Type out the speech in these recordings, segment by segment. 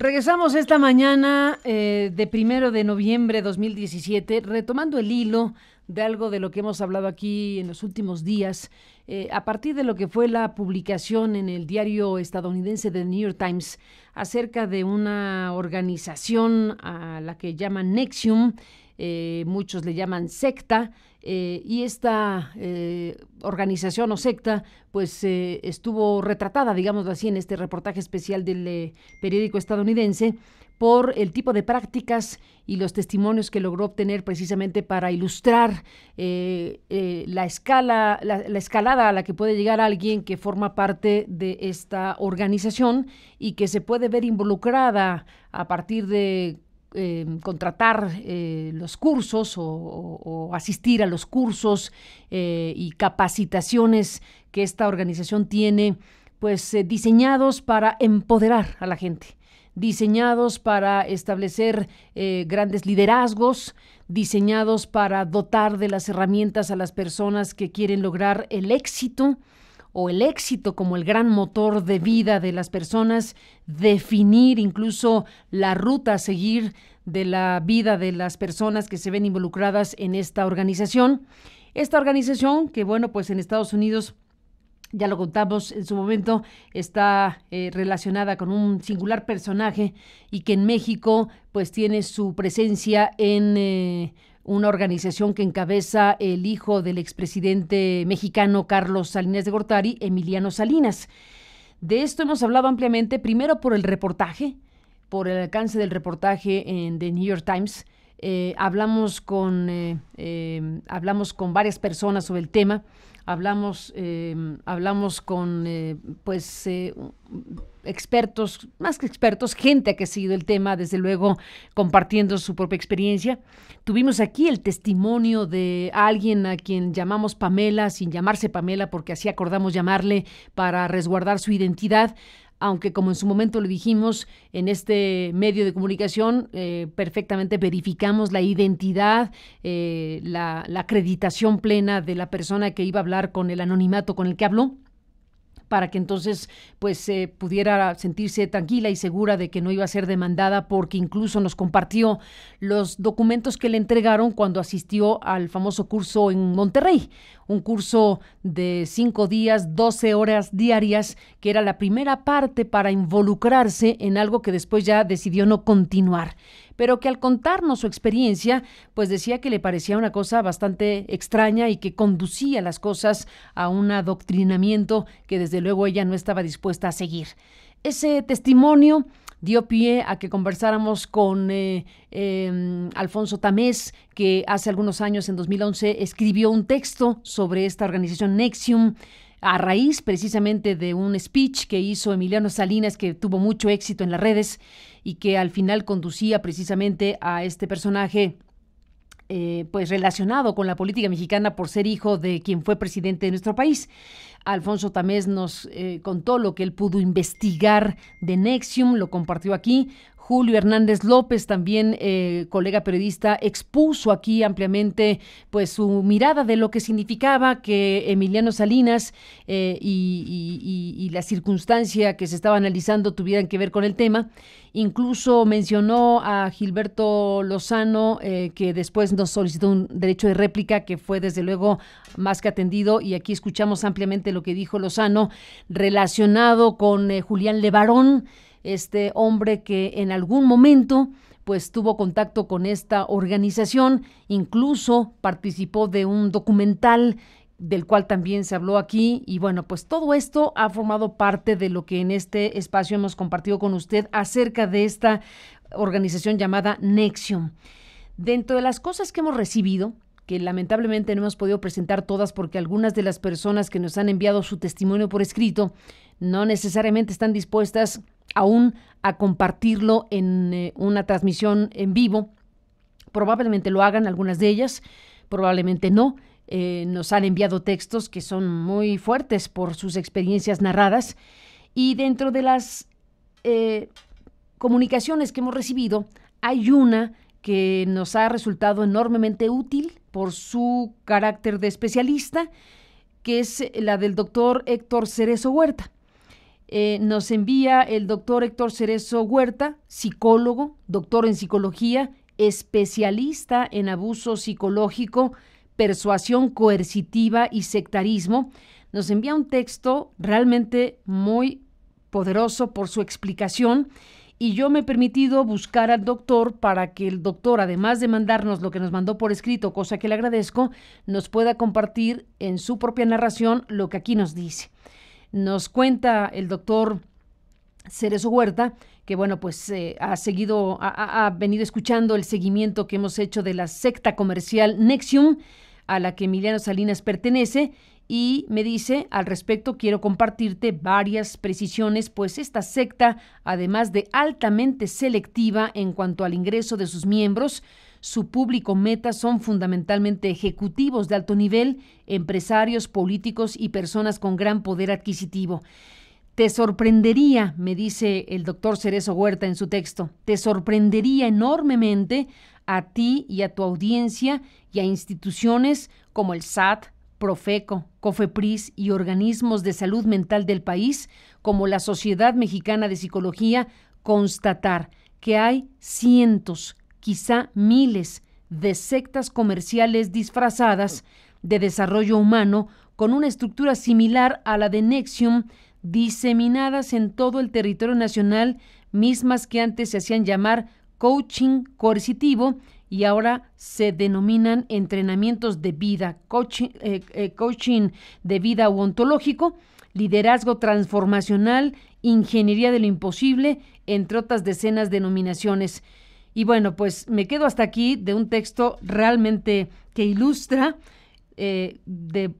Regresamos esta mañana de 1 de noviembre 2017, retomando el hilo de algo de lo que hemos hablado aquí en los últimos días, a partir de lo que fue la publicación en el diario estadounidense The New York Times acerca de una organización a la que llaman NXIVM, muchos le llaman secta, y esta organización o secta pues estuvo retratada, digámoslo así, en este reportaje especial del periódico estadounidense por el tipo de prácticas y los testimonios que logró obtener precisamente para ilustrar la escalada a la que puede llegar alguien que forma parte de esta organización y que se puede ver involucrada a partir de contratar los cursos o asistir a los cursos y capacitaciones que esta organización tiene, pues diseñados para empoderar a la gente, diseñados para establecer grandes liderazgos, diseñados para dotar de las herramientas a las personas que quieren lograr el éxito o el éxito como el gran motor de vida de las personas, definir incluso la ruta a seguir de la vida de las personas que se ven involucradas en esta organización. Esta organización que, bueno, pues en Estados Unidos, ya lo contamos en su momento, está relacionada con un singular personaje y que en México pues tiene su presencia en una organización que encabeza el hijo del expresidente mexicano Carlos Salinas de Gortari, Emiliano Salinas. De esto hemos hablado ampliamente, primero por el reportaje, por el alcance del reportaje en The New York Times. Hablamos con varias personas sobre el tema. Hablamos con expertos, más que expertos, gente que ha seguido el tema, desde luego compartiendo su propia experiencia. Tuvimos aquí el testimonio de alguien a quien llamamos Pamela, sin llamarse Pamela, porque así acordamos llamarle para resguardar su identidad, aunque como en su momento le dijimos en este medio de comunicación, perfectamente verificamos la identidad, la acreditación plena de la persona que iba a hablar con el anonimato con el que habló, para que entonces pues pudiera sentirse tranquila y segura de que no iba a ser demandada, porque incluso nos compartió los documentos que le entregaron cuando asistió al famoso curso en Monterrey, un curso de 5 días, 12 horas diarias, que era la primera parte para involucrarse en algo que después ya decidió no continuar, pero que al contarnos su experiencia, pues decía que le parecía una cosa bastante extraña y que conducía las cosas a un adoctrinamiento que desde luego ella no estaba dispuesta a seguir. Ese testimonio dio pie a que conversáramos con Alfonso Tamés, que hace algunos años, en 2011, escribió un texto sobre esta organización NXIVM, a raíz precisamente de un speech que hizo Emiliano Salinas, que tuvo mucho éxito en las redes y que al final conducía precisamente a este personaje pues relacionado con la política mexicana por ser hijo de quien fue presidente de nuestro país. Alfonso Tamés nos contó lo que él pudo investigar de NXIVM, lo compartió aquí. Julio Hernández López, también colega periodista, expuso aquí ampliamente pues su mirada de lo que significaba que Emiliano Salinas y la circunstancia que se estaba analizando tuvieran que ver con el tema. Incluso mencionó a Gilberto Lozano, que después nos solicitó un derecho de réplica, que fue desde luego más que atendido, y aquí escuchamos ampliamente lo que dijo Lozano relacionado con Julián Levarón, este hombre que en algún momento pues tuvo contacto con esta organización, incluso participó de un documental del cual también se habló aquí, y bueno, pues todo esto ha formado parte de lo que en este espacio hemos compartido con usted acerca de esta organización llamada NXIVM. Dentro de las cosas que hemos recibido, que lamentablemente no hemos podido presentar todas porque algunas de las personas que nos han enviado su testimonio por escrito no necesariamente están dispuestas aún a compartirlo en una transmisión en vivo. Probablemente lo hagan algunas de ellas, probablemente no. Nos han enviado textos que son muy fuertes por sus experiencias narradas, y dentro de las comunicaciones que hemos recibido hay una que nos ha resultado enormemente útil por su carácter de especialista, que es la del doctor Héctor Cerezo Huerta. Nos envía el doctor Héctor Cerezo Huerta, psicólogo, doctor en psicología, especialista en abuso psicológico, persuasión coercitiva y sectarismo. Nos envía un texto realmente muy poderoso por su explicación, y yo me he permitido buscar al doctor para que el doctor, además de mandarnos lo que nos mandó por escrito, cosa que le agradezco, nos pueda compartir en su propia narración lo que aquí nos dice. Nos cuenta el doctor Cerezo Huerta que, bueno, pues ha venido escuchando el seguimiento que hemos hecho de la secta comercial NXIVM, a la que Emiliano Salinas pertenece, y me dice: al respecto quiero compartirte varias precisiones, pues esta secta, además de altamente selectiva en cuanto al ingreso de sus miembros, su público meta son fundamentalmente ejecutivos de alto nivel, empresarios, políticos y personas con gran poder adquisitivo. Te sorprendería, me dice el doctor Cerezo Huerta en su texto, te sorprendería enormemente a ti y a tu audiencia y a instituciones como el SAT, Profeco, Cofepris y organismos de salud mental del país, como la Sociedad Mexicana de Psicología, constatar que hay cientos, quizá miles, de sectas comerciales disfrazadas de desarrollo humano con una estructura similar a la de NXIVM, diseminadas en todo el territorio nacional, mismas que antes se hacían llamar coaching coercitivo y ahora se denominan entrenamientos de vida, coaching de vida u ontológico, liderazgo transformacional, ingeniería de lo imposible, entre otras decenas de denominaciones. Y bueno, pues me quedo hasta aquí de un texto realmente que ilustra de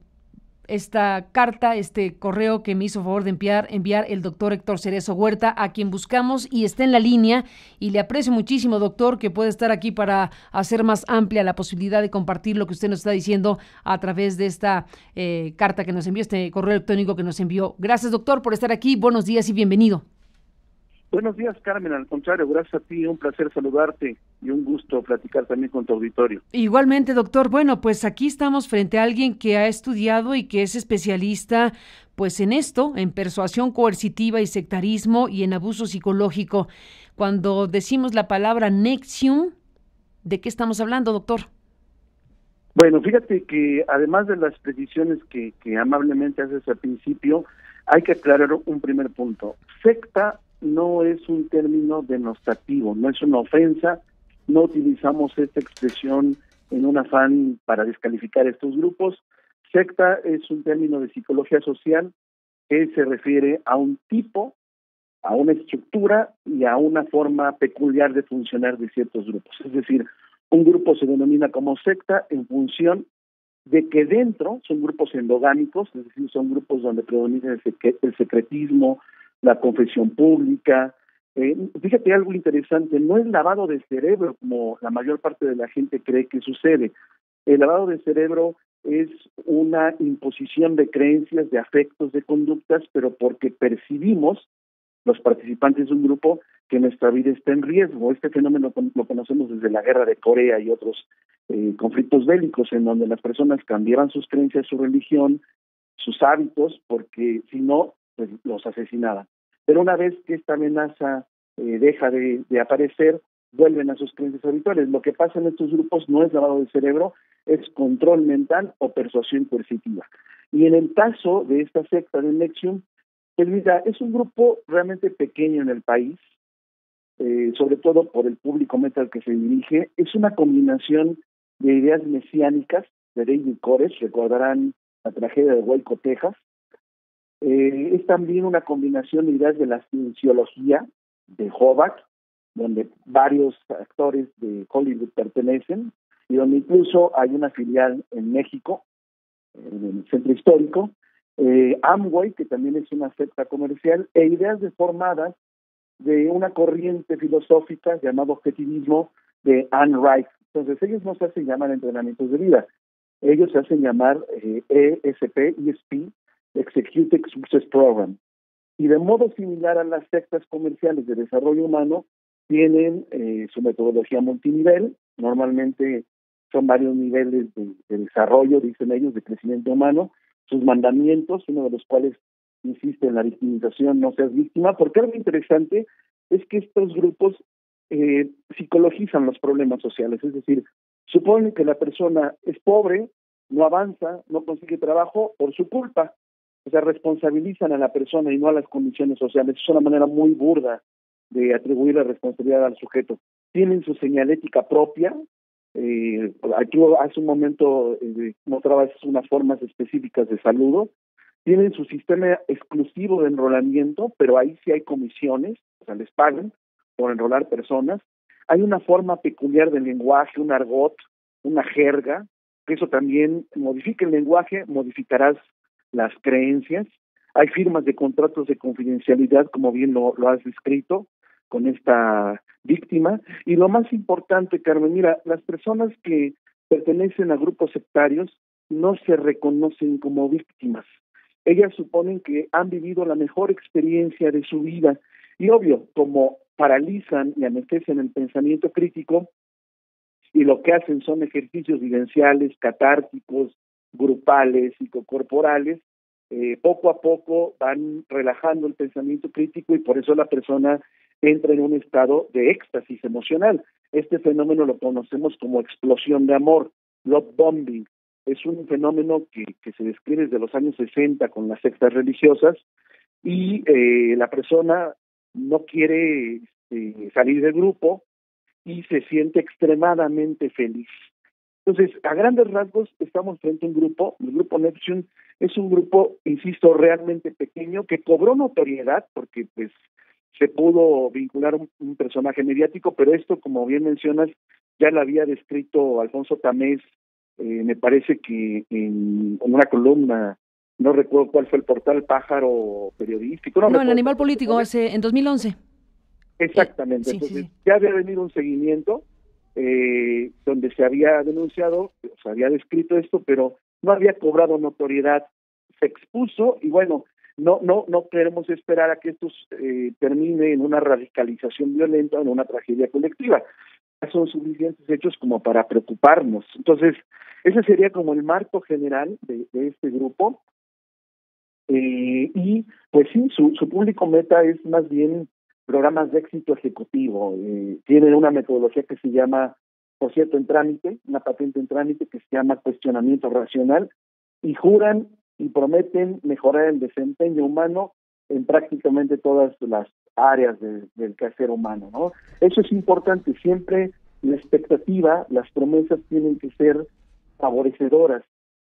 esta carta, este correo que me hizo favor de enviar el doctor Héctor Cerezo Huerta, a quien buscamos y está en la línea, y le aprecio muchísimo, doctor, que puede estar aquí para hacer más amplia la posibilidad de compartir lo que usted nos está diciendo a través de esta carta que nos envió, este correo electrónico que nos envió. Gracias, doctor, por estar aquí. Buenos días y bienvenido. Buenos días, Carmen. Al contrario, gracias a ti, un placer saludarte y un gusto platicar también con tu auditorio. Igualmente, doctor. Bueno, pues aquí estamos frente a alguien que ha estudiado y que es especialista pues en esto, en persuasión coercitiva y sectarismo y en abuso psicológico. Cuando decimos la palabra NXIVM, ¿de qué estamos hablando, doctor? Bueno, fíjate que además de las precisiones que amablemente haces al principio, hay que aclarar un primer punto. Secta no es un término denostativo, no es una ofensa, no utilizamos esta expresión en un afán para descalificar estos grupos. Secta es un término de psicología social que se refiere a un tipo, a una estructura y a una forma peculiar de funcionar de ciertos grupos. Es decir, un grupo se denomina como secta en función de que dentro son grupos endogámicos, es decir, son grupos donde predomina el secretismo, la confesión pública. Fíjate algo interesante, no es lavado de cerebro como la mayor parte de la gente cree que sucede. El lavado de cerebro es una imposición de creencias, de afectos, de conductas, pero porque percibimos, los participantes de un grupo, que nuestra vida está en riesgo. Este fenómeno lo conocemos desde la guerra de Corea y otros conflictos bélicos, en donde las personas cambiaban sus creencias, su religión, sus hábitos, porque si no, pues los asesinaban. Pero una vez que esta amenaza deja de aparecer, vuelven a sus creencias habituales. Lo que pasa en estos grupos no es lavado de cerebro, es control mental o persuasión coercitiva. Y en el caso de esta secta de NXIVM, pues mira, es un grupo realmente pequeño en el país, sobre todo por el público meta al que se dirige. Es una combinación de ideas mesiánicas de David Koresh, recordarán la tragedia de Waco, Texas. Es también una combinación de ideas de la cienciología de Hobart, donde varios actores de Hollywood pertenecen, y donde incluso hay una filial en México, en el centro histórico, Amway, que también es una secta comercial, e ideas deformadas de una corriente filosófica llamada objetivismo de Anne Rice. Entonces ellos no se hacen llamar entrenamientos de vida, ellos se hacen llamar ESP, Executive Success Program. Y de modo similar a las sectas comerciales de desarrollo humano, tienen su metodología multinivel. Normalmente son varios niveles de desarrollo, dicen ellos, de crecimiento humano. Sus mandamientos, uno de los cuales insiste en la victimización, no seas víctima, porque algo interesante es que estos grupos psicologizan los problemas sociales, es decir, suponen que la persona es pobre, no avanza, no consigue trabajo por su culpa, o sea, responsabilizan a la persona y no a las condiciones sociales. Es una manera muy burda de atribuir la responsabilidad al sujeto. Tienen su señalética propia. Aquí hace un momento mostrabas unas formas específicas de saludo. Tienen su sistema exclusivo de enrolamiento, pero ahí sí hay comisiones, o sea, les pagan por enrolar personas. Hay una forma peculiar del lenguaje, un argot, una jerga, que eso también modifica el lenguaje, modificarás las creencias. Hay firmas de contratos de confidencialidad, como bien lo has descrito, con esta víctima. Y lo más importante, Carmen, mira, las personas que pertenecen a grupos sectarios no se reconocen como víctimas. Ellas suponen que han vivido la mejor experiencia de su vida. Y obvio, como paralizan y anestesian el pensamiento crítico, y lo que hacen son ejercicios vivenciales, catárticos, grupales, psicocorporales, poco a poco van relajando el pensamiento crítico y por eso la persona entra en un estado de éxtasis emocional. Este fenómeno lo conocemos como explosión de amor, love bombing. Es un fenómeno que se describe desde los años 60 con las sectas religiosas y la persona no quiere salir del grupo y se siente extremadamente feliz. Entonces, a grandes rasgos, estamos frente a un grupo, el grupo Neptune es un grupo, insisto, realmente pequeño, que cobró notoriedad, porque pues se pudo vincular un personaje mediático, pero esto, como bien mencionas, ya lo había descrito Alfonso Tamés, me parece que en una columna, no recuerdo cuál fue el portal, Pájaro Periodístico. No, en Animal Político, en 2011. Exactamente, Sí, entonces sí. ya había venido un seguimiento donde se había denunciado, se había descrito esto, pero no había cobrado notoriedad, se expuso y bueno, no queremos esperar a que esto termine en una radicalización violenta, en una tragedia colectiva. Ya son suficientes hechos como para preocuparnos. Entonces, ese sería como el marco general de este grupo. Y pues sí, su público meta es más bien programas de éxito ejecutivo. Tienen una metodología que se llama, por cierto, en trámite, una patente en trámite que se llama cuestionamiento racional, y juran y prometen mejorar el desempeño humano en prácticamente todas las áreas del quehacer humano, ¿no? Eso es importante, siempre la expectativa, las promesas tienen que ser favorecedoras,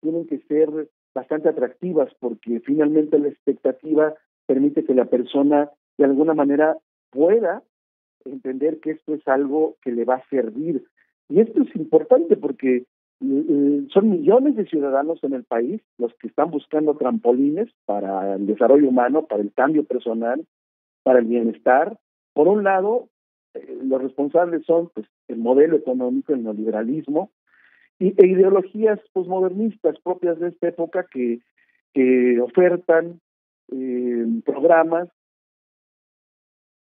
tienen que ser bastante atractivas, porque finalmente la expectativa permite que la persona de alguna manera pueda entender que esto es algo que le va a servir. Y esto es importante porque son millones de ciudadanos en el país los que están buscando trampolines para el desarrollo humano, para el cambio personal, para el bienestar. Por un lado, los responsables son pues el modelo económico, el neoliberalismo, e ideologías posmodernistas propias de esta época que ofertan programas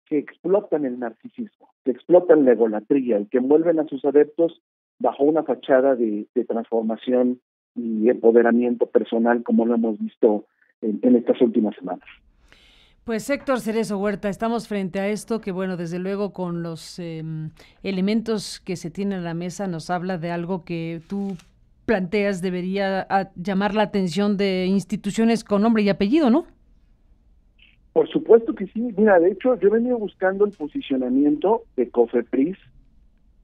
que explotan el narcisismo, que explotan la egolatría y que envuelven a sus adeptos bajo una fachada de transformación y empoderamiento personal, como lo hemos visto en estas últimas semanas. Pues Héctor Cerezo Huerta, estamos frente a esto que, bueno, desde luego con los elementos que se tienen a la mesa nos habla de algo que tú planteas debería llamar la atención de instituciones con nombre y apellido, ¿no? Por supuesto que sí. Mira, de hecho, yo he venido buscando el posicionamiento de COFEPRIS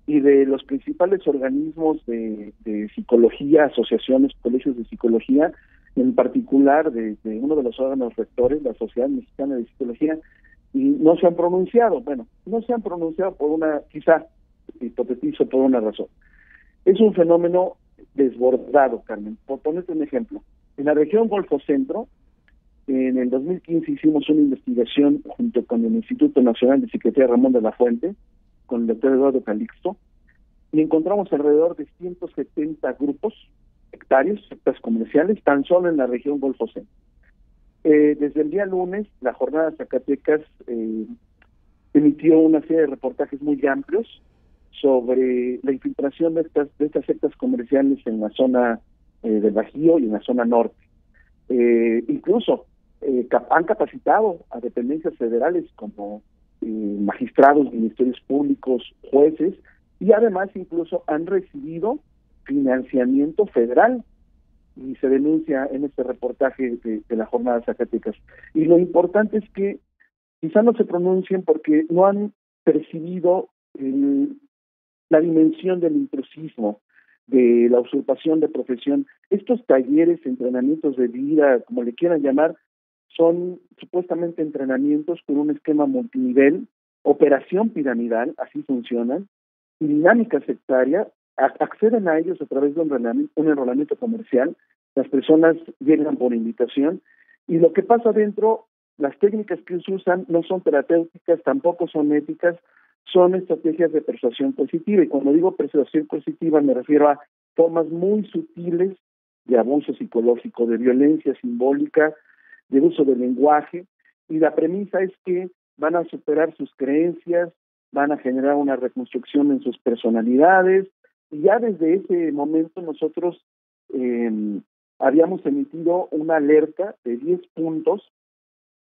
y de los principales organismos de psicología, asociaciones, colegios de psicología, en particular de uno de los órganos rectores, la Sociedad Mexicana de Psicología, y no se han pronunciado. Bueno, no se han pronunciado por una, quizá, hipotetizo, por una razón. Es un fenómeno desbordado, Carmen. Por ponerte un ejemplo, en la región Golfo Centro, en el 2015 hicimos una investigación junto con el Instituto Nacional de Psiquiatría Ramón de la Fuente, con el doctor Eduardo Calixto, y encontramos alrededor de 170 grupos hectáreas, sectas comerciales, tan solo en la región Golfo Centro. Desde el día lunes, la Jornada Zacatecas emitió una serie de reportajes muy amplios sobre la infiltración de estas sectas comerciales en la zona del Bajío y en la zona norte. Incluso han capacitado a dependencias federales como magistrados, ministerios públicos, jueces, y además incluso han recibido financiamiento federal, y se denuncia en este reportaje de la Jornada Zacatecas. Y lo importante es que quizá no se pronuncien porque no han percibido la dimensión del intrusismo, de la usurpación de profesión. Estos talleres, entrenamientos de vida, como le quieran llamar, son supuestamente entrenamientos con un esquema multinivel, operación piramidal, así funcionan, y dinámica sectaria. Acceden a ellos a través de un enrolamiento comercial. Las personas llegan por invitación, y lo que pasa dentro, las técnicas que se usan no son terapéuticas, tampoco son éticas, son estrategias de persuasión positiva. Y cuando digo persuasión positiva me refiero a formas muy sutiles de abuso psicológico, de violencia simbólica, de uso del lenguaje, y la premisa es que van a superar sus creencias, van a generar una reconstrucción en sus personalidades, y ya desde ese momento nosotros habíamos emitido una alerta de 10 puntos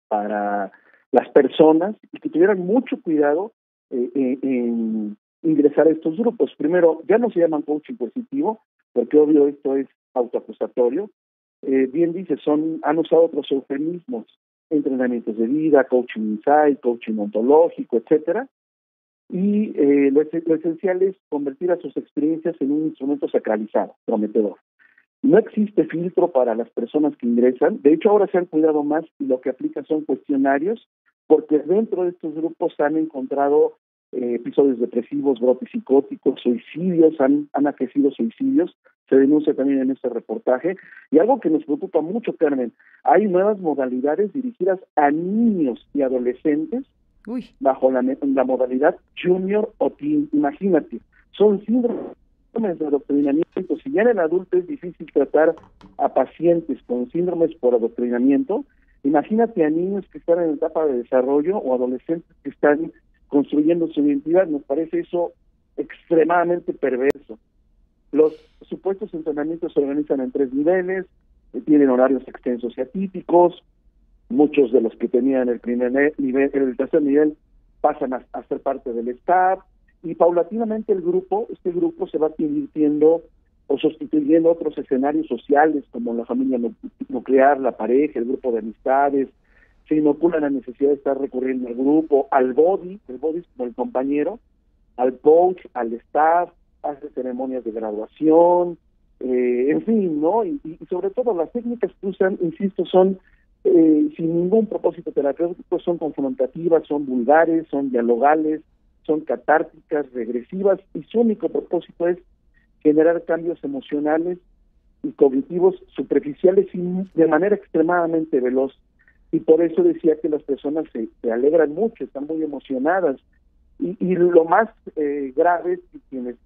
para las personas y que tuvieran mucho cuidado en ingresar a estos grupos. Primero, ya no se llaman coaching positivo, porque obvio esto es autoacusatorio. Bien dice, han usado otros eufemismos, entrenamientos de vida, coaching insight, coaching ontológico, etcétera. Y lo esencial es convertir a sus experiencias en un instrumento sacralizado, prometedor. No existe filtro para las personas que ingresan. De hecho, ahora se han cuidado más y lo que aplican son cuestionarios, porque dentro de estos grupos han encontrado episodios depresivos, brotes psicóticos, suicidios, han aquecido suicidios, se denuncia también en este reportaje. Y algo que nos preocupa mucho, Carmen, hay nuevas modalidades dirigidas a niños y adolescentes bajo la modalidad junior o teen. Imagínate, son síndromes de adoctrinamiento. Si ya en el adulto es difícil tratar a pacientes con síndromes por adoctrinamiento, imagínate a niños que están en etapa de desarrollo o adolescentes que están construyendo su identidad. Nos parece eso extremadamente perverso. Los supuestos entrenamientos se organizan en 3 niveles, tienen horarios extensos y atípicos. Muchos de los que tenían el primer nivel, el tercer nivel, pasan a ser parte del staff, y paulatinamente este grupo se va convirtiendo o sustituyendo otros escenarios sociales como la familia nuclear, la pareja, el grupo de amistades. Se inocula la necesidad de estar recurriendo al grupo, al body, el body es como el compañero, al coach, al staff, hace ceremonias de graduación, en fin, ¿no? Y sobre todo las técnicas que usan, insisto, son sin ningún propósito terapéutico, son confrontativas, son vulgares, son dialogales, son catárticas, regresivas, y su único propósito es generar cambios emocionales y cognitivos superficiales y de manera extremadamente veloz. Y por eso decía que las personas se alegran mucho, están muy emocionadas. Y lo más grave es que quienes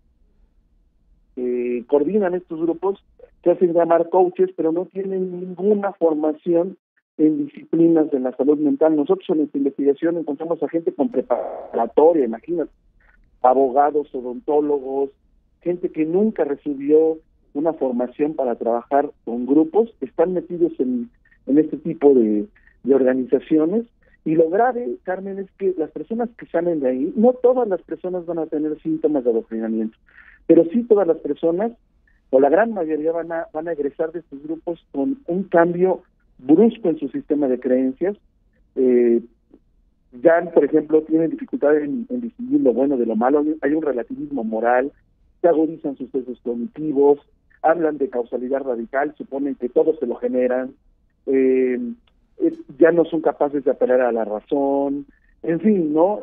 coordinan estos grupos se hacen llamar coaches, pero no tienen ninguna formación en disciplinas de la salud mental. Nosotros en nuestra investigación encontramos a gente con preparatoria, imagínate, abogados, odontólogos, gente que nunca recibió una formación para trabajar con grupos, están metidos en este tipo de organizaciones. Y lo grave, Carmen, es que las personas que salen de ahí, no todas las personas van a tener síntomas de adoctrinamiento, pero sí todas las personas, o la gran mayoría, van a egresar de estos grupos con un cambio brusco en su sistema de creencias. Ya, por ejemplo, tienen dificultad en distinguir lo bueno de lo malo, hay un relativismo moral, se agudizan sus sesgos cognitivos, hablan de causalidad radical, suponen que todos se lo generan, ya no son capaces de apelar a la razón, en fin, ¿no?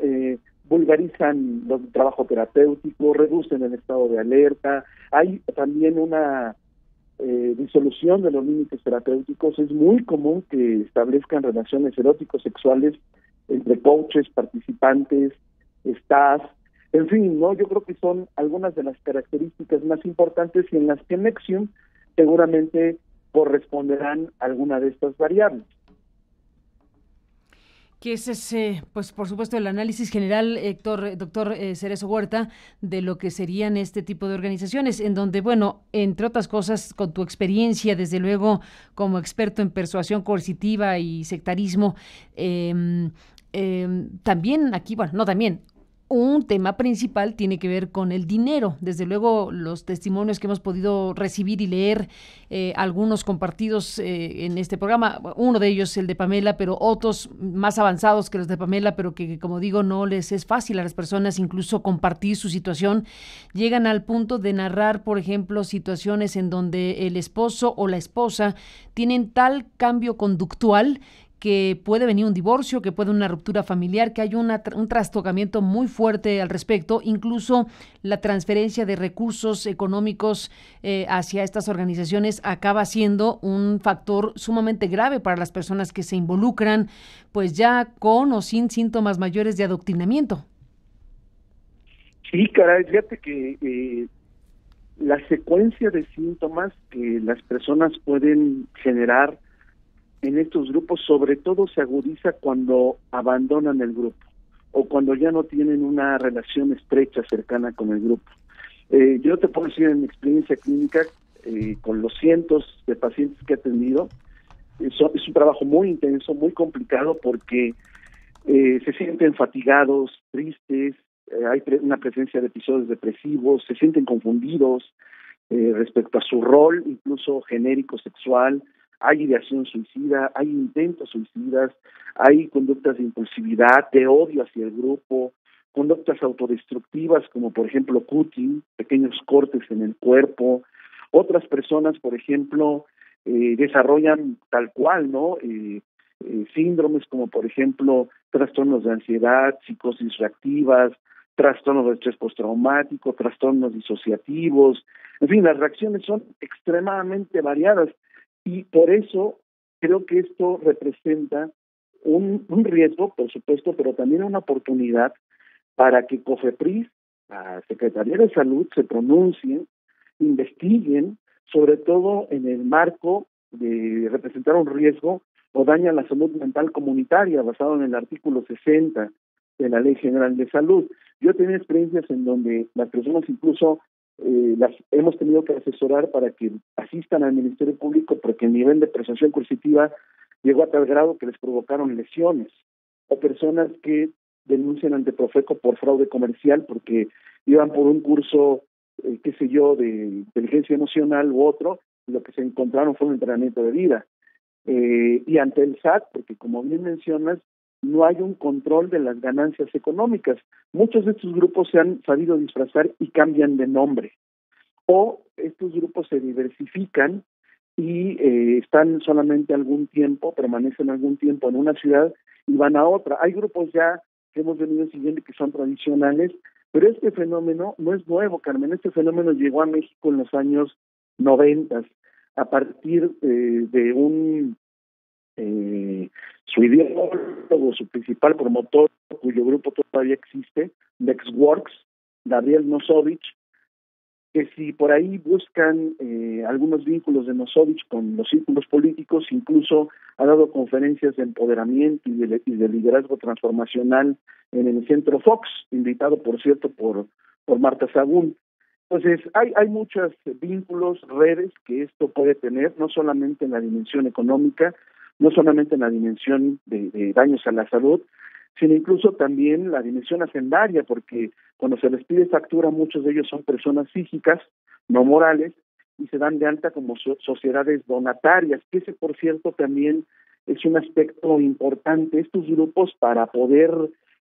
Vulgarizan el trabajo terapéutico, reducen el estado de alerta. Hay también una disolución de los límites terapéuticos. Es muy común que establezcan relaciones eróticos sexuales entre coaches, participantes, staff, en fin, ¿no? Yo creo que son algunas de las características más importantes y en las que Nexium seguramente corresponderán a alguna de estas variables. Que ese es, pues por supuesto, el análisis general, Héctor, doctor Cerezo Huerta, de lo que serían este tipo de organizaciones, en donde, bueno, entre otras cosas, con tu experiencia, desde luego, como experto en persuasión coercitiva y sectarismo, también aquí, bueno, no también, un tema principal tiene que ver con el dinero. Desde luego, los testimonios que hemos podido recibir y leer, algunos compartidos en este programa, uno de ellos el de Pamela, pero otros más avanzados que los de Pamela, pero que, como digo, no les es fácil a las personas incluso compartir su situación, llegan al punto de narrar, por ejemplo, situaciones en donde el esposo o la esposa tienen tal cambio conductual que puede venir un divorcio, que puede una ruptura familiar, que hay un trastocamiento muy fuerte al respecto, incluso la transferencia de recursos económicos hacia estas organizaciones acaba siendo un factor sumamente grave para las personas que se involucran, pues ya con o sin síntomas mayores de adoctrinamiento. Sí, caray, fíjate que la secuencia de síntomas que las personas pueden generar en estos grupos sobre todo se agudiza cuando abandonan el grupo o cuando ya no tienen una relación estrecha, cercana con el grupo. Yo te puedo decir en mi experiencia clínica, con los cientos de pacientes que he atendido, es un trabajo muy intenso, muy complicado porque se sienten fatigados, tristes, hay una presencia de episodios depresivos, se sienten confundidos respecto a su rol, incluso genérico sexual, hay ideación suicida, hay intentos suicidas, hay conductas de impulsividad, de odio hacia el grupo, conductas autodestructivas como por ejemplo cutting, pequeños cortes en el cuerpo. Otras personas, por ejemplo, desarrollan tal cual, ¿no? Síndromes como por ejemplo trastornos de ansiedad, psicosis reactivas, trastornos de estrés postraumático, trastornos disociativos, en fin, las reacciones son extremadamente variadas. Y por eso creo que esto representa un riesgo, por supuesto, pero también una oportunidad para que COFEPRIS, la Secretaría de Salud, se pronuncien, investiguen, sobre todo en el marco de representar un riesgo o daño a la salud mental comunitaria, basado en el artículo 60 de la Ley General de Salud. Yo he tenido experiencias en donde las personas incluso las hemos tenido que asesorar para que asistan al Ministerio Público porque el nivel de persuasión coercitiva llegó a tal grado que les provocaron lesiones, o personas que denuncian ante Profeco por fraude comercial porque iban por un curso, qué sé yo, de inteligencia emocional u otro, y lo que se encontraron fue un entrenamiento de vida. Y ante el SAT, porque como bien mencionas, no hay un control de las ganancias económicas. Muchos de estos grupos se han sabido disfrazar y cambian de nombre. O estos grupos se diversifican y están solamente algún tiempo, permanecen algún tiempo en una ciudad y van a otra. Hay grupos ya que hemos venido siguiendo que son tradicionales, pero este fenómeno no es nuevo, Carmen. Este fenómeno llegó a México en los años 90, a partir de un su ideólogo, su principal promotor, cuyo grupo todavía existe, Nextworks, Gabriel Nosovich, que si por ahí buscan algunos vínculos de Nosovich con los círculos políticos, incluso ha dado conferencias de empoderamiento y de liderazgo transformacional en el Centro Fox, invitado, por cierto, por Marta Sagún. Entonces, hay muchos vínculos, redes que esto puede tener, no solamente en la dimensión económica, no solamente en la dimensión de daños a la salud, sino incluso también la dimensión hacendaria, porque cuando se les pide factura, muchos de ellos son personas físicas, no morales, y se dan de alta como sociedades donatarias, que ese, por cierto, también es un aspecto importante. Estos grupos, para poder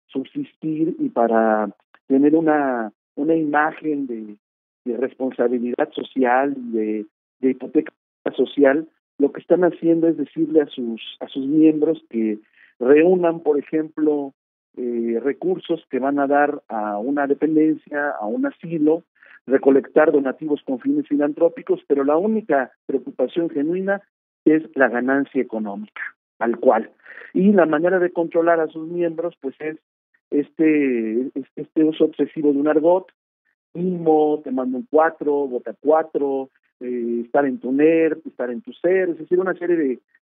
subsistir y para tener una imagen de responsabilidad social, de hipoteca social, lo que están haciendo es decirle a sus miembros que reúnan, por ejemplo, recursos que van a dar a una dependencia, a un asilo, recolectar donativos con fines filantrópicos, pero la única preocupación genuina es la ganancia económica, tal cual. Y la manera de controlar a sus miembros, pues es este uso obsesivo de un argot: mimo, te mando un 4, vota 4, estar en tu NER, estar en tu SER, es decir, una serie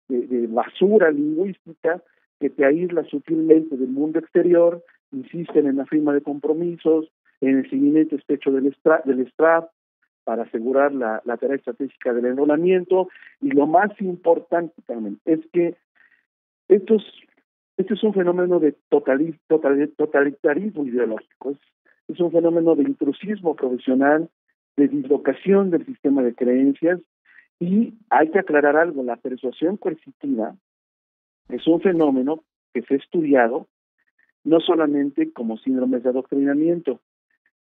de basura lingüística que te aísla sutilmente del mundo exterior, insisten en la firma de compromisos, en el seguimiento estrecho del STRAP para asegurar la tarea estratégica del enrolamiento, y lo más importante también es que esto es un fenómeno de totalitarismo ideológico, es un fenómeno de intrusismo profesional, de dislocación del sistema de creencias, y hay que aclarar algo: la persuasión coercitiva es un fenómeno que se ha estudiado no solamente como síndromes de adoctrinamiento,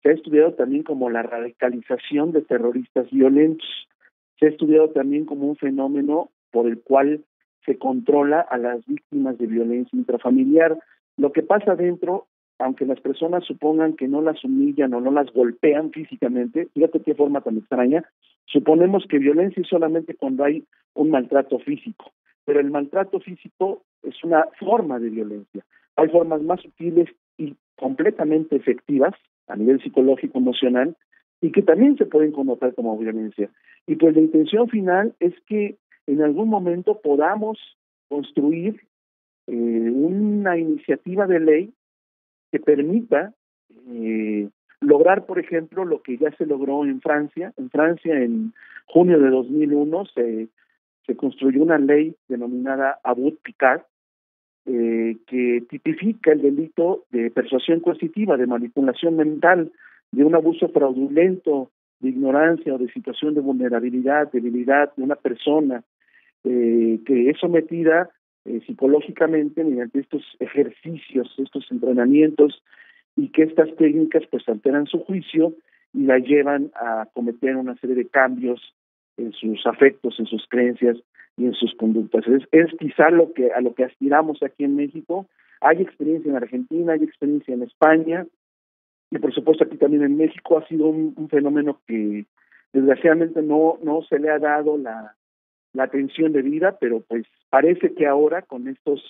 se ha estudiado también como la radicalización de terroristas violentos, se ha estudiado también como un fenómeno por el cual se controla a las víctimas de violencia intrafamiliar. Lo que pasa dentro, aunque las personas supongan que no las humillan o no las golpean físicamente, fíjate qué forma tan extraña, suponemos que violencia es solamente cuando hay un maltrato físico, pero el maltrato físico es una forma de violencia. Hay formas más sutiles y completamente efectivas a nivel psicológico, emocional, y que también se pueden connotar como violencia. Y pues la intención final es que en algún momento podamos construir una iniciativa de ley que permita lograr, por ejemplo, lo que ya se logró en Francia. En Francia, en junio de 2001, se construyó una ley denominada Abut-Picard, que tipifica el delito de persuasión coercitiva, de manipulación mental, de un abuso fraudulento, de ignorancia o de situación de vulnerabilidad, debilidad de una persona que es sometida psicológicamente mediante estos ejercicios, estos entrenamientos, y que estas técnicas pues alteran su juicio y la llevan a cometer una serie de cambios en sus afectos, en sus creencias y en sus conductas. Es quizá a lo que aspiramos aquí en México. Hay experiencia en Argentina, hay experiencia en España, y por supuesto aquí también en México ha sido un fenómeno que desgraciadamente no se le ha dado la atención debida, pero pues parece que ahora con estos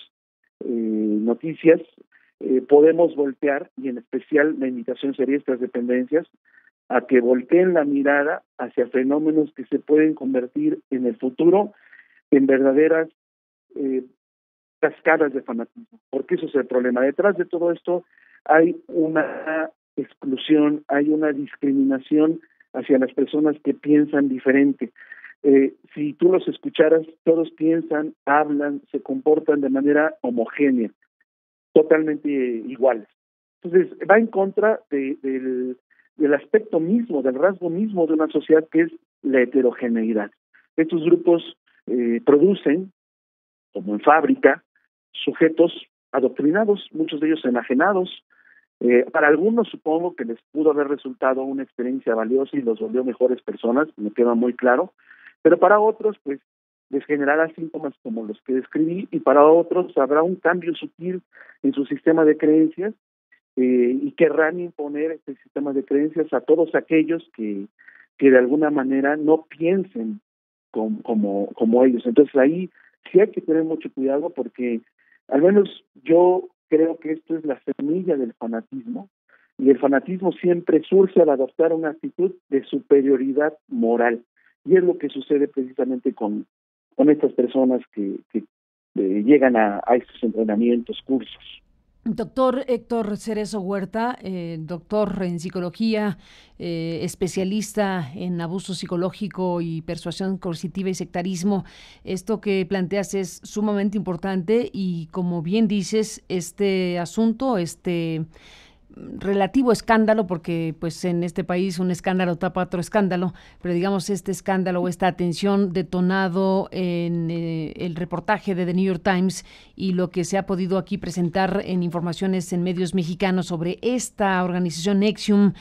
noticias podemos voltear, y en especial la invitación sería a estas dependencias, a que volteen la mirada hacia fenómenos que se pueden convertir en el futuro en verdaderas cascadas de fanatismo, porque eso es el problema. Detrás de todo esto hay una exclusión, hay una discriminación hacia las personas que piensan diferente. Si tú los escucharas, todos piensan, hablan, se comportan de manera homogénea, totalmente iguales. Entonces, va en contra del aspecto mismo, del rasgo mismo de una sociedad, que es la heterogeneidad. Estos grupos producen, como en fábrica, sujetos adoctrinados, muchos de ellos enajenados. Para algunos supongo que les pudo haber resultado una experiencia valiosa y los volvió mejores personas, me queda muy claro, pero para otros pues les generará síntomas como los que describí, y para otros habrá un cambio sutil en su sistema de creencias, y querrán imponer este sistema de creencias a todos aquellos que de alguna manera no piensen como ellos. Entonces ahí sí hay que tener mucho cuidado, porque al menos yo creo que esto es la semilla del fanatismo, y el fanatismo siempre surge al adoptar una actitud de superioridad moral, y es lo que sucede precisamente con estas personas que llegan a estos entrenamientos, cursos. Doctor Héctor Cerezo Huerta, doctor en psicología, especialista en abuso psicológico y persuasión coercitiva y sectarismo, esto que planteas es sumamente importante, y como bien dices, este asunto, relativo escándalo, porque pues en este país un escándalo tapa otro escándalo, pero digamos este escándalo o esta atención detonado en el reportaje de The New York Times y lo que se ha podido aquí presentar en informaciones en medios mexicanos sobre esta organización NXIVM,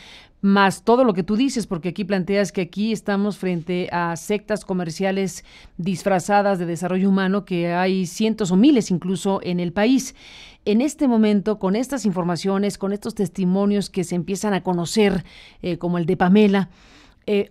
más todo lo que tú dices, porque aquí planteas que aquí estamos frente a sectas comerciales disfrazadas de desarrollo humano, que hay cientos o miles incluso en el país. En este momento, con estas informaciones, con estos testimonios que se empiezan a conocer, como el de Pamela,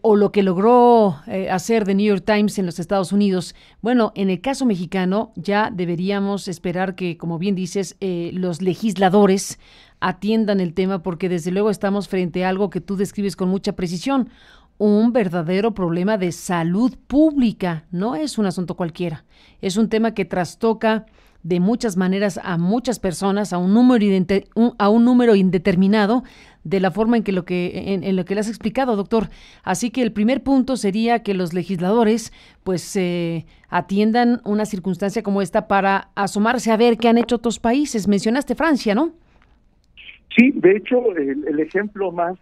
o lo que logró hacer The New York Times en los Estados Unidos, bueno, en el caso mexicano ya deberíamos esperar que, como bien dices, los legisladores atiendan el tema, porque desde luego estamos frente a algo que tú describes con mucha precisión, un verdadero problema de salud pública. No es un asunto cualquiera, es un tema que trastoca de muchas maneras a muchas personas, a un número indeterminado, de la forma en lo que le has explicado, doctor. Así que el primer punto sería que los legisladores pues atiendan una circunstancia como esta para asomarse a ver qué han hecho otros países. Mencionaste Francia, ¿no? Sí, de hecho, el ejemplo más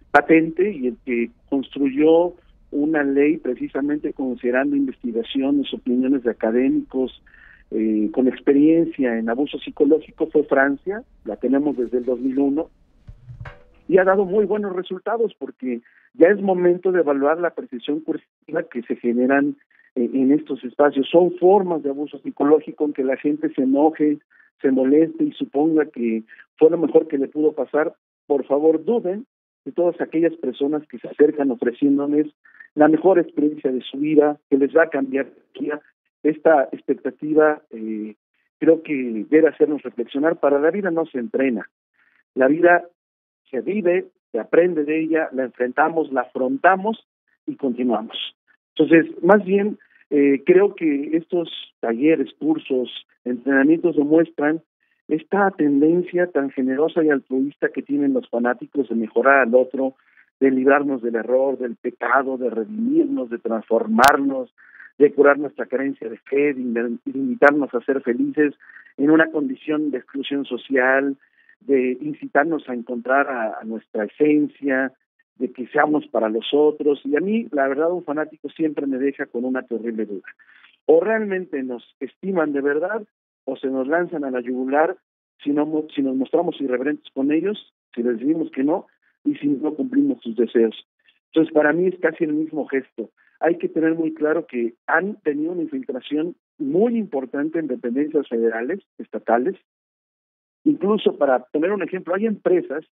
patente y el que construyó una ley precisamente considerando investigaciones, opiniones de académicos con experiencia en abuso psicológico fue Francia. La tenemos desde el 2001 y ha dado muy buenos resultados, porque ya es momento de evaluar la percepción coercitiva que se generan en estos espacios. Son formas de abuso psicológico en que la gente se enoje, se moleste y suponga que fue lo mejor que le pudo pasar. Por favor, duden de todas aquellas personas que se acercan ofreciéndoles la mejor experiencia de su vida, que les va a cambiar esta expectativa. Creo que debe hacernos reflexionar. Para la vida no se entrena, la vida se vive, se aprende de ella, la enfrentamos, la afrontamos y continuamos. Entonces, más bien, creo que estos talleres, cursos, entrenamientos demuestran esta tendencia tan generosa y altruista que tienen los fanáticos de mejorar al otro, de librarnos del error, del pecado, de redimirnos, de transformarnos, de curar nuestra carencia de fe, de invitarnos a ser felices en una condición de exclusión social, de incitarnos a encontrar a nuestra esencia, de que seamos para los otros. Y a mí, la verdad, un fanático siempre me deja con una terrible duda. O realmente nos estiman de verdad, o se nos lanzan a la yugular si nos mostramos irreverentes con ellos, si les decimos que no, y si no cumplimos sus deseos. Entonces, para mí es casi el mismo gesto. Hay que tener muy claro que han tenido una infiltración muy importante en dependencias federales, estatales. Incluso, para poner un ejemplo, hay empresas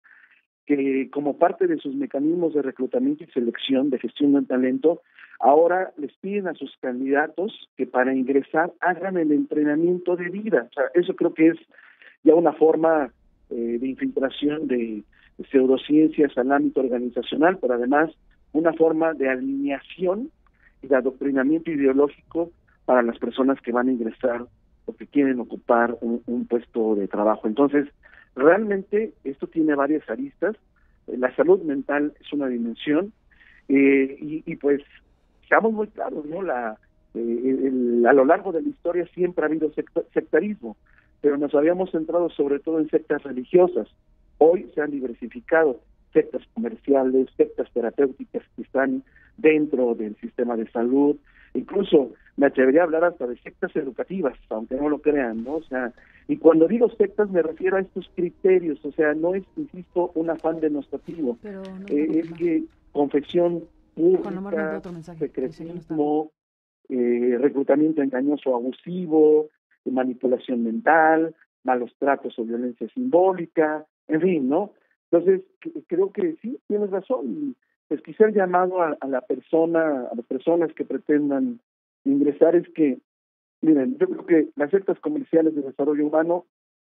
que, como parte de sus mecanismos de reclutamiento y selección de gestión del talento, ahora les piden a sus candidatos que para ingresar hagan el entrenamiento de vida. O sea, eso creo que es ya una forma de infiltración de pseudociencias al ámbito organizacional, pero además una forma de alineación y de adoctrinamiento ideológico para las personas que van a ingresar o que quieren ocupar un puesto de trabajo. Entonces, realmente esto tiene varias aristas. La salud mental es una dimensión y pues seamos muy claros, ¿no? A lo largo de la historia siempre ha habido sectarismo, pero nos habíamos centrado sobre todo en sectas religiosas. Hoy se han diversificado sectas comerciales, sectas terapéuticas que están dentro del sistema de salud. Incluso me atrevería a hablar hasta de sectas educativas, aunque no lo crean, ¿no? O sea, y cuando digo sectas me refiero a estos criterios, o sea, no es, insisto, un afán denostativo, es que confesión pública, secretismo, reclutamiento engañoso abusivo, manipulación mental, malos tratos o violencia simbólica, en fin, ¿no? Entonces, creo que sí, tienes razón, y pues quizá el llamado a las personas que pretendan ingresar es que, miren, yo creo que las sectas comerciales de desarrollo humano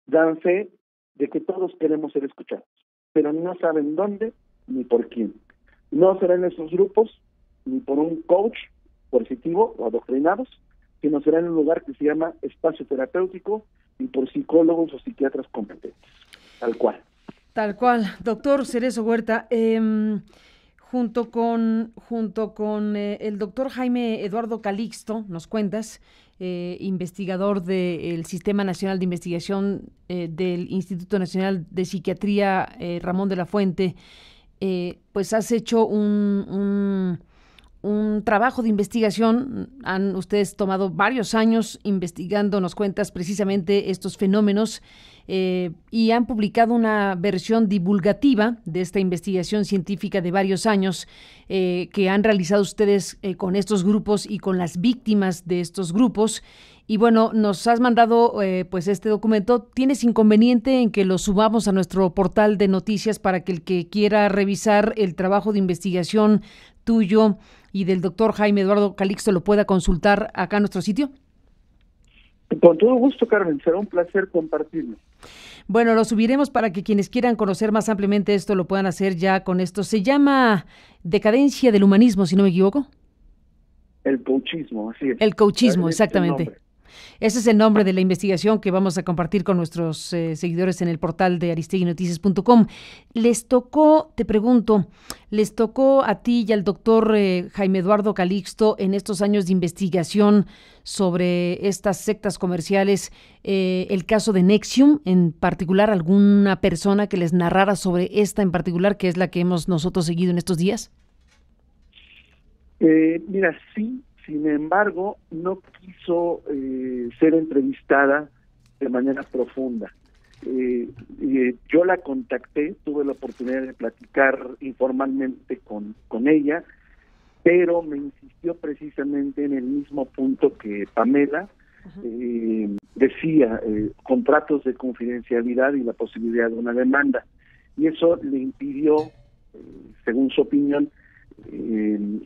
dan fe de que todos queremos ser escuchados, pero no saben dónde ni por quién. No será en esos grupos, ni por un coach coercitivo o adoctrinados, sino será en un lugar que se llama espacio terapéutico y por psicólogos o psiquiatras competentes, tal cual. Tal cual. Doctor Cerezo Huerta, junto con el doctor Jaime Eduardo Calixto, nos cuentas, investigador del Sistema Nacional de Investigación del Instituto Nacional de Psiquiatría Ramón de la Fuente, pues has hecho un trabajo de investigación. Han ustedes tomado varios años investigando, nos cuentas, precisamente estos fenómenos, y han publicado una versión divulgativa de esta investigación científica de varios años que han realizado ustedes con estos grupos y con las víctimas de estos grupos. Y bueno, nos has mandado pues este documento. ¿Tienes inconveniente en que lo subamos a nuestro portal de noticias para que el que quiera revisar el trabajo de investigación tuyo y del doctor Jaime Eduardo Calixto lo pueda consultar acá en nuestro sitio? Con todo gusto, Carmen, será un placer compartirlo. Bueno, lo subiremos para que quienes quieran conocer más ampliamente esto lo puedan hacer ya con esto. Se llama Decadencia del Humanismo, si no me equivoco. El coachismo, así es. El coachismo, exactamente. Ese es el nombre de la investigación que vamos a compartir con nuestros seguidores en el portal de aristeguinoticias.com. Te pregunto, les tocó a ti y al doctor Jaime Eduardo Calixto en estos años de investigación sobre estas sectas comerciales, el caso de NXIVM, en particular, alguna persona que les narrara sobre esta en particular, que es la que hemos nosotros seguido en estos días? Mira, sí. Sin embargo, no quiso ser entrevistada de manera profunda. Yo la contacté, tuve la oportunidad de platicar informalmente con ella, pero me insistió precisamente en el mismo punto que Pamela. Decía, contratos de confidencialidad y la posibilidad de una demanda. Y eso le impidió, según su opinión,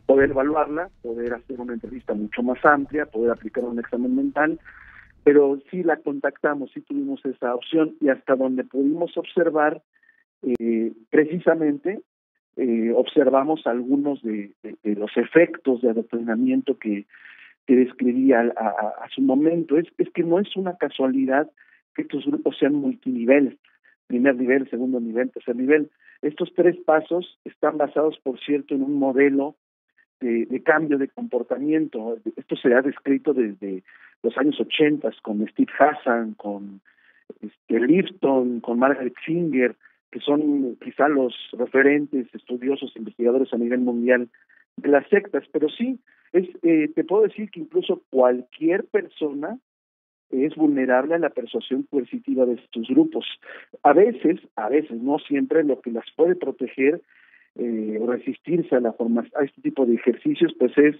poder evaluarla, poder hacer una entrevista mucho más amplia, poder aplicar un examen mental, pero sí la contactamos, sí tuvimos esa opción, y hasta donde pudimos observar, precisamente observamos algunos de los efectos de adoctrinamiento que describía a su momento. Es que no es una casualidad que estos grupos sean multinivel, primer nivel, segundo nivel, tercer nivel. Estos 3 pasos están basados, por cierto, en un modelo de cambio de comportamiento. Esto se ha descrito desde los años 80 con Steve Hassan, con Lifton, con Margaret Singer, que son quizá los referentes, estudiosos, investigadores a nivel mundial de las sectas. Pero sí, te puedo decir que incluso cualquier persona es vulnerable a la persuasión coercitiva de estos grupos. A veces, no siempre, lo que las puede proteger o resistirse a este tipo de ejercicios, pues es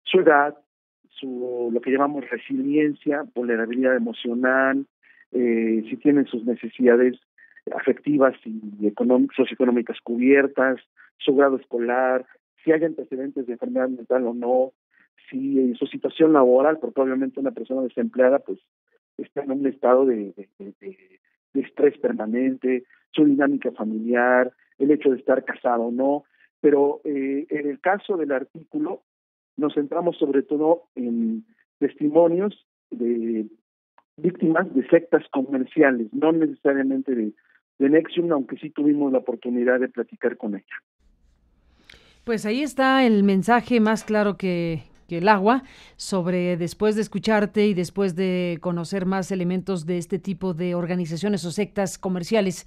su edad, lo que llamamos resiliencia, vulnerabilidad emocional, si tienen sus necesidades afectivas y socioeconómicas cubiertas, su grado escolar, si hay antecedentes de enfermedad mental o no, si su situación laboral, porque obviamente una persona desempleada pues está en un estado de estrés permanente, su dinámica familiar, el hecho de estar casado o no. Pero en el caso del artículo nos centramos sobre todo en testimonios de víctimas de sectas comerciales, no necesariamente de NXIVM, aunque sí tuvimos la oportunidad de platicar con ella. Pues ahí está el mensaje más claro que el agua, sobre después de escucharte y después de conocer más elementos de este tipo de organizaciones o sectas comerciales,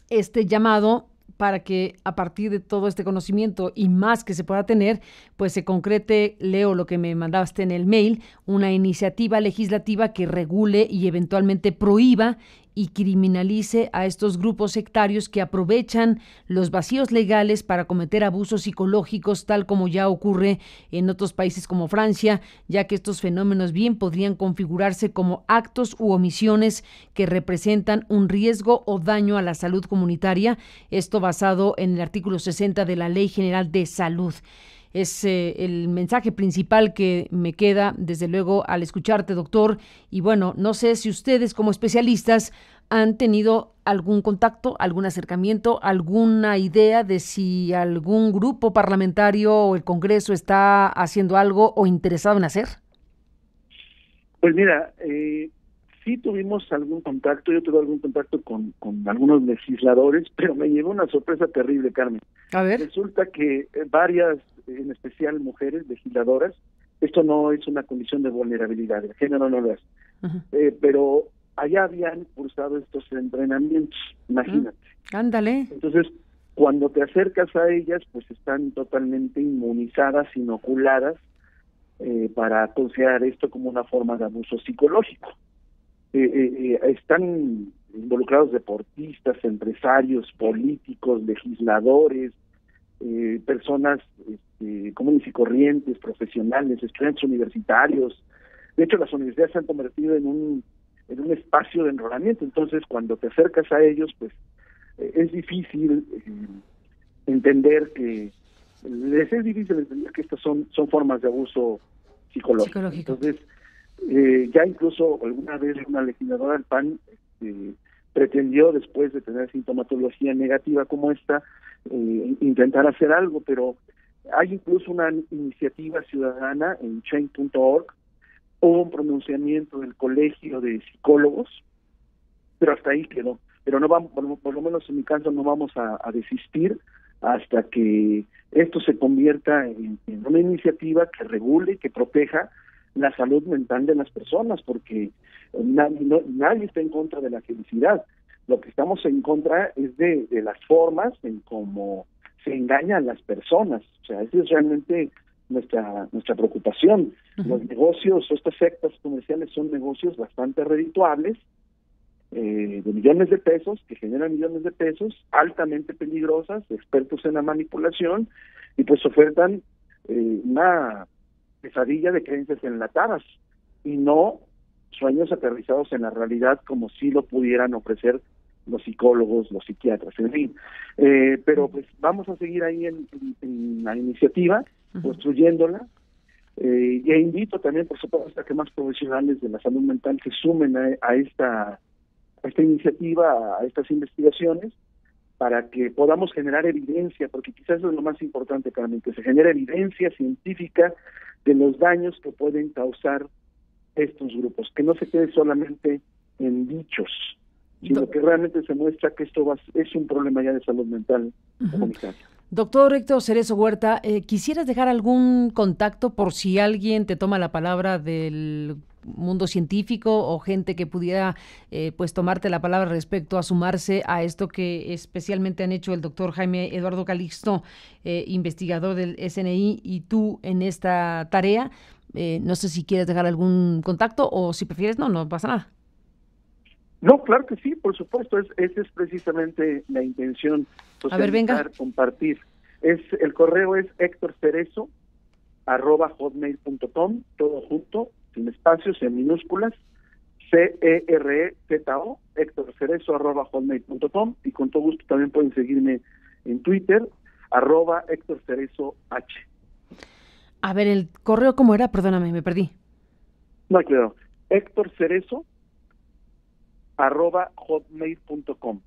este llamado para que a partir de todo este conocimiento y más que se pueda tener, pues se concrete, leo lo que me mandaste en el mail, una iniciativa legislativa que regule y eventualmente prohíba y criminalice a estos grupos sectarios que aprovechan los vacíos legales para cometer abusos psicológicos, tal como ya ocurre en otros países como Francia, ya que estos fenómenos bien podrían configurarse como actos u omisiones que representan un riesgo o daño a la salud comunitaria, esto basado en el artículo 60 de la Ley General de Salud. Es el mensaje principal que me queda, desde luego, al escucharte, doctor. Y bueno, no sé si ustedes como especialistas han tenido algún contacto, algún acercamiento, alguna idea de si algún grupo parlamentario o el Congreso está haciendo algo o interesado en hacer. Pues mira, sí tuvimos algún contacto, yo tuve algún contacto con algunos legisladores, pero me llevó una sorpresa terrible, Carmen. A ver. Resulta que varias, en especial mujeres legisladoras, esto no es una condición de vulnerabilidad, el género no lo es, pero allá habían cursado estos entrenamientos, imagínate. Ándale. Entonces, cuando te acercas a ellas, pues están totalmente inmunizadas, inoculadas, para considerar esto como una forma de abuso psicológico. Están involucrados deportistas, empresarios, políticos, legisladores, personas comunes y corrientes, profesionales, estudiantes universitarios. De hecho, las universidades se han convertido en un espacio de enrolamiento. Entonces, cuando te acercas a ellos, pues es difícil entender que estas son formas de abuso psicológico. Entonces, ya incluso alguna vez una legisladora del PAN pretendió, después de tener sintomatología negativa como esta, intentar hacer algo, pero hay incluso una iniciativa ciudadana en change.org hubo un pronunciamiento del Colegio de Psicólogos, pero hasta ahí quedó. Pero no vamos, por lo menos en mi caso, no vamos a desistir hasta que esto se convierta en una iniciativa que regule, que proteja la salud mental de las personas, porque nadie está en contra de la felicidad. Lo que estamos en contra es de las formas en cómo se engañan las personas. O sea, esa es realmente nuestra preocupación. Los negocios, estas sectas comerciales son negocios bastante redituables, de millones de pesos, que generan millones de pesos, altamente peligrosas, expertos en la manipulación, y pues ofertan una pesadilla de creencias enlatadas, y no sueños aterrizados en la realidad como si lo pudieran ofrecer los psicólogos, los psiquiatras, en fin. Pero pues vamos a seguir ahí en la iniciativa, construyéndola, e invito también, por supuesto, a que más profesionales de la salud mental se sumen a esta iniciativa, a estas investigaciones, para que podamos generar evidencia, porque quizás eso es lo más importante, Carmen, que se genere evidencia científica de los daños que pueden causar estos grupos, que no se quede solamente en dichos, sino que realmente se muestra que esto es un problema ya de salud mental comunitaria. Doctor Héctor Cerezo Huerta, ¿quisieras dejar algún contacto por si alguien te toma la palabra del mundo científico o gente que pudiera pues tomarte la palabra respecto a sumarse a esto que especialmente han hecho el doctor Jaime Eduardo Calixto, investigador del SNI, y tú en esta tarea? No sé si quieres dejar algún contacto o si prefieres, no pasa nada. No, claro que sí, por supuesto, esa es precisamente la intención, socializar, compartir. El correo es hectorcerezo@hotmail.com, todo junto, sin espacios, en minúsculas, CEREZO, hectorcerezo@hotmail.com, y con todo gusto también pueden seguirme en Twitter, @hectorcerezoh. A ver, el correo, ¿cómo era? Perdóname, me perdí. No, claro, hectorcerezo@hotmail.com.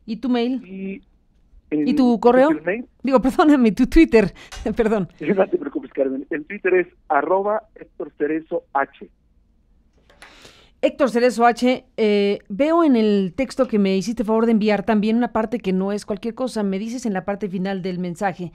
¿Y tu mail? ¿Y tu correo? Digo, perdóname, tu Twitter, perdón. No te preocupes, Carmen. El Twitter es @HectorCerezoH. Héctor Cerezo H, veo en el texto que me hiciste favor de enviar también una parte que no es cualquier cosa. Me dices en la parte final del mensaje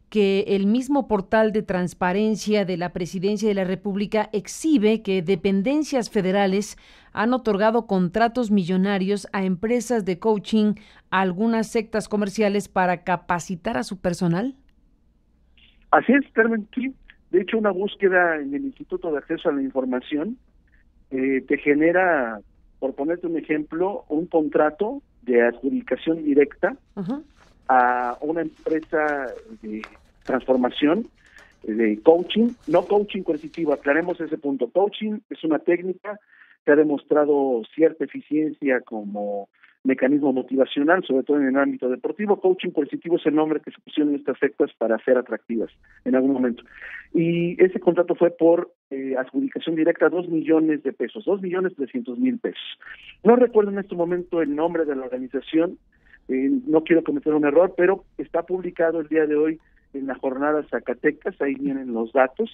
que el mismo portal de transparencia de la Presidencia de la República exhibe que dependencias federales han otorgado contratos millonarios a empresas de coaching, a algunas sectas comerciales para capacitar a su personal. Así es, Carmen. Sí. De hecho, una búsqueda en el Instituto de Acceso a la Información te genera, por ponerte un ejemplo, un contrato de adjudicación directa a una empresa de transformación, de coaching, no coaching coercitivo, aclaremos ese punto. Coaching es una técnica que ha demostrado cierta eficiencia como mecanismo motivacional, sobre todo en el ámbito deportivo. Coaching coercitivo es el nombre que se pusieron estas sectas para ser atractivas en algún momento. Y ese contrato fue por adjudicación directa, 2 millones de pesos, 2.300.000 pesos. No recuerdo en este momento el nombre de la organización, no quiero cometer un error, pero está publicado el día de hoy en la jornada Zacatecas, ahí vienen los datos,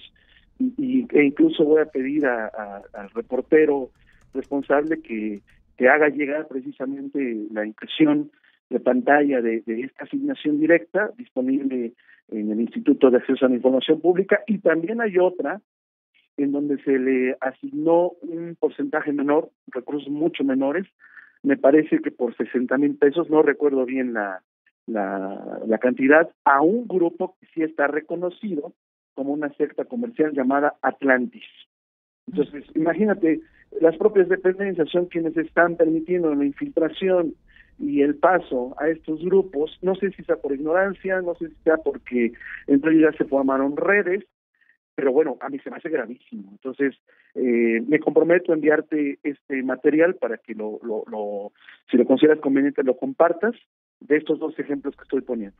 e incluso voy a pedir al reportero responsable que haga llegar precisamente la impresión de pantalla de esta asignación directa disponible en el Instituto de Acceso a la Información Pública, y también hay otra en donde se le asignó un porcentaje menor, recursos mucho menores, me parece que por 60,000 pesos, no recuerdo bien la cantidad, a un grupo que sí está reconocido como una secta comercial llamada Atlantis. Entonces, imagínate, las propias dependencias son quienes están permitiendo la infiltración y el paso a estos grupos. No sé si sea por ignorancia, no sé si sea porque en realidad se formaron redes, pero bueno, a mí se me hace gravísimo. Entonces, me comprometo a enviarte este material para que si lo consideras conveniente, lo compartas, de estos 2 ejemplos que estoy poniendo.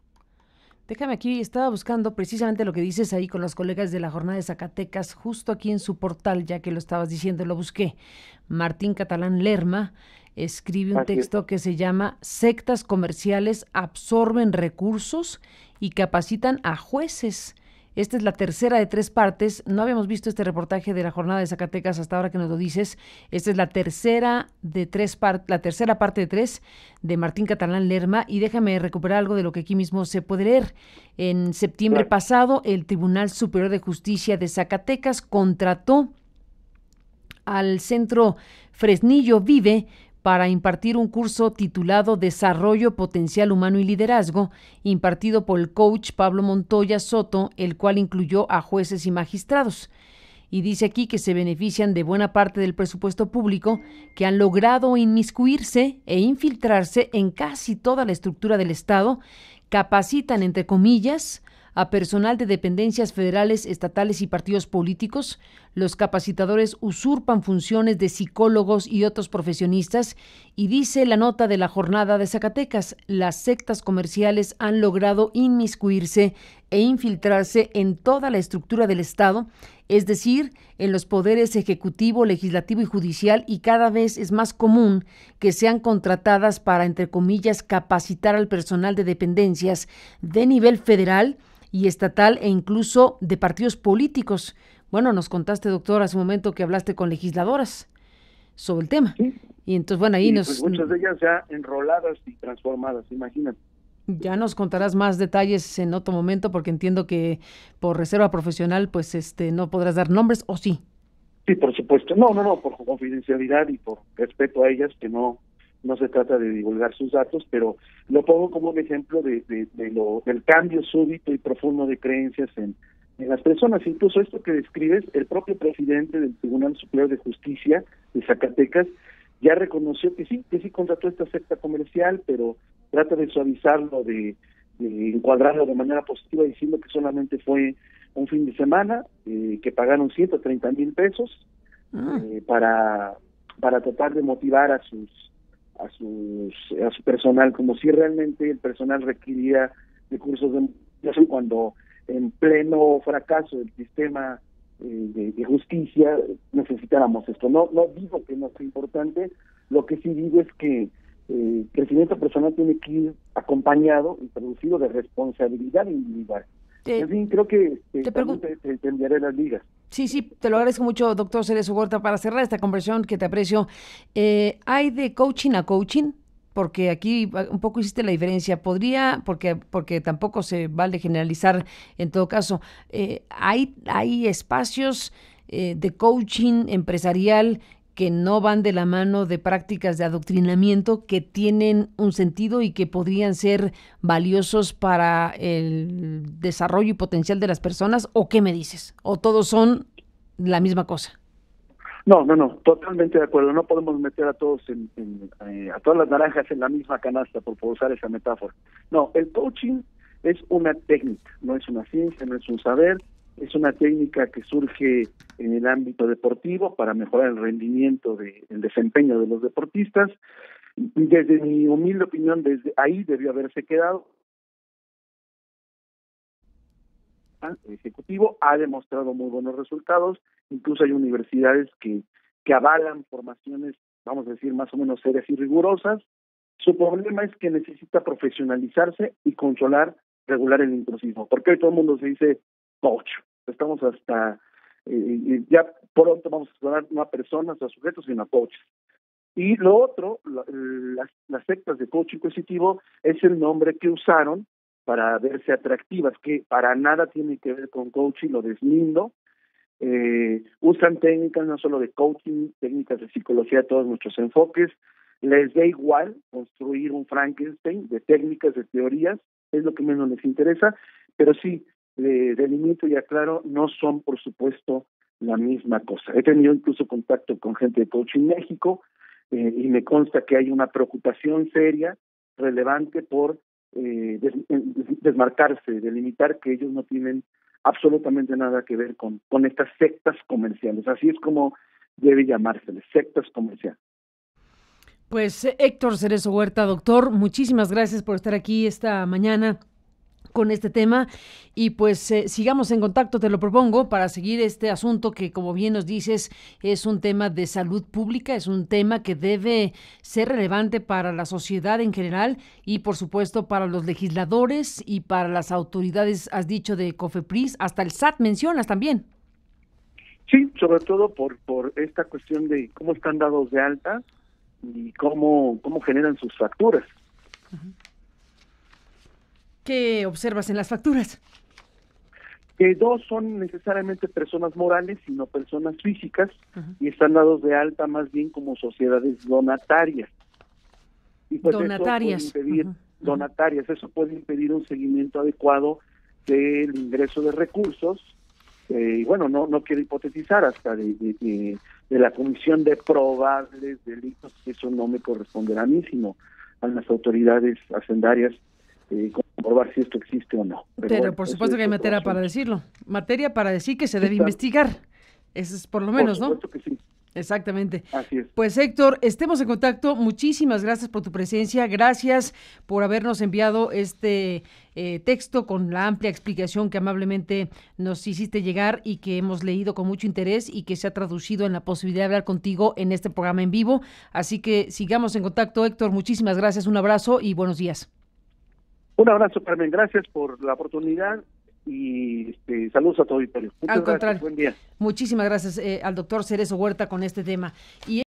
Déjame aquí, estaba buscando precisamente lo que dices ahí con los colegas de la Jornada de Zacatecas, justo aquí en su portal, ya que lo estabas diciendo, lo busqué. Martín Catalán Lerma escribe un texto que se llama Sectas comerciales absorben recursos y capacitan a jueces. Esta es la tercera de 3 partes. No habíamos visto este reportaje de la jornada de Zacatecas hasta ahora que nos lo dices. Esta es la tercera de 3 partes, la tercera parte de 3 de Martín Catalán Lerma. Y déjame recuperar algo de lo que aquí mismo se puede leer. En septiembre pasado, el Tribunal Superior de Justicia de Zacatecas contrató al Centro Fresnillo Vive para impartir un curso titulado Desarrollo Potencial Humano y Liderazgo, impartido por el coach Pablo Montoya Soto, el cual incluyó a jueces y magistrados. Y dice aquí que se benefician de buena parte del presupuesto público, que han logrado inmiscuirse e infiltrarse en casi toda la estructura del Estado, capacitan, entre comillas, a personal de dependencias federales, estatales y partidos políticos. Los capacitadores usurpan funciones de psicólogos y otros profesionistas, y dice la nota de la jornada de Zacatecas, las sectas comerciales han logrado inmiscuirse e infiltrarse en toda la estructura del Estado, es decir, en los poderes ejecutivo, legislativo y judicial, y cada vez es más común que sean contratadas para, entre comillas, capacitar al personal de dependencias de nivel federal y estatal e incluso de partidos políticos. Bueno, nos contaste, doctor, hace un momento que hablaste con legisladoras sobre el tema. Sí. Y entonces, bueno, ahí pues muchas de ellas ya enroladas y transformadas, imagínate. Ya nos contarás más detalles en otro momento, porque entiendo que por reserva profesional, pues no podrás dar nombres, ¿o sí? Sí, por supuesto. No, por confidencialidad y por respeto a ellas, que no se trata de divulgar sus datos, pero lo pongo como un ejemplo del cambio súbito y profundo de creencias en las personas. Incluso esto que describes, el propio presidente del Tribunal Superior de Justicia de Zacatecas ya reconoció que sí contrató esta secta comercial, pero trata de suavizarlo, de encuadrarlo de manera positiva, diciendo que solamente fue un fin de semana, que pagaron 130,000 pesos para tratar de motivar a su personal, como si realmente el personal requería de cursos de motivación, cuando en pleno fracaso del sistema de justicia necesitáramos esto. No digo que no sea importante, lo que sí digo es que el crecimiento personal tiene que ir acompañado y producido de responsabilidad individual. En fin, creo que te enviaré las ligas. Sí, te lo agradezco mucho, doctor Cerezo Huerta. Para cerrar esta conversación, que te aprecio, ¿hay de coaching a coaching? Porque aquí un poco hiciste la diferencia. Podría, porque tampoco se vale generalizar en todo caso. ¿Hay espacios de coaching empresarial que no van de la mano de prácticas de adoctrinamiento, que tienen un sentido y que podrían ser valiosos para el desarrollo y potencial de las personas? ¿O qué me dices? ¿O todos son la misma cosa? No, totalmente de acuerdo. No podemos meter a todos a todas las naranjas en la misma canasta, por usar esa metáfora. No, el coaching es una técnica, no es una ciencia, no es un saber. Es una técnica que surge en el ámbito deportivo para mejorar el rendimiento el desempeño de los deportistas. Desde mi humilde opinión, desde ahí debió haberse quedado. El ejecutivo ha demostrado muy buenos resultados, incluso hay universidades que avalan formaciones, vamos a decir, más o menos serias y rigurosas. Su problema es que necesita profesionalizarse y regular el intrusismo, porque hoy todo el mundo se dice coach. Estamos hasta, ya pronto vamos a explorar no a personas o a sujetos, sino a coaches. Y lo otro, las sectas de coaching positivo, es el nombre que usaron para verse atractivas, que para nada tiene que ver con coaching, lo deslindo. Usan técnicas no solo de coaching, técnicas de psicología de todos nuestros enfoques. Les da igual construir un Frankenstein de técnicas, de teorías, es lo que menos les interesa, pero sí, delimito y aclaro, no son, por supuesto, la misma cosa. He tenido incluso contacto con gente de Coaching México y me consta que hay una preocupación seria, relevante, por desmarcarse, delimitar que ellos no tienen absolutamente nada que ver con estas sectas comerciales. Así es como debe llamárseles, sectas comerciales. Pues Héctor Cerezo Huerta, doctor, muchísimas gracias por estar aquí esta mañana con este tema y pues sigamos en contacto, te lo propongo, para seguir este asunto que, como bien nos dices, es un tema de salud pública, es un tema que debe ser relevante para la sociedad en general y, por supuesto, para los legisladores y para las autoridades, has dicho, de COFEPRIS, hasta el SAT mencionas también. Sí, sobre todo por esta cuestión de cómo están dados de alta y cómo generan sus facturas. Uh-huh. ¿Qué observas en las facturas? Que no son necesariamente personas morales, sino personas físicas, uh-huh, y están dados de alta más bien como sociedades donatarias. Y pues donatarias. Eso puede impedir, uh-huh, donatarias, eso puede impedir un seguimiento adecuado del ingreso de recursos. Y bueno, no quiero hipotetizar hasta de la comisión de probables delitos, eso no me corresponderá a mí, sino a las autoridades hacendarias, comprobar si esto existe o no. Pero bueno, por supuesto que hay materia para decirlo, materia para decir que se debe investigar, eso es por lo menos, ¿no? Por supuesto que sí. Exactamente. Así es. Pues Héctor, estemos en contacto. Muchísimas gracias por tu presencia. Gracias por habernos enviado este texto con la amplia explicación que amablemente nos hiciste llegar y que hemos leído con mucho interés y que se ha traducido en la posibilidad de hablar contigo en este programa en vivo. Así que sigamos en contacto, Héctor. Muchísimas gracias. Un abrazo y buenos días. Un abrazo, Carmen. Gracias por la oportunidad. Y saludos a todo auditorio. Muchas Al contrario, gracias, buen día. Muchísimas gracias al doctor Cerezo Huerta con este tema. Y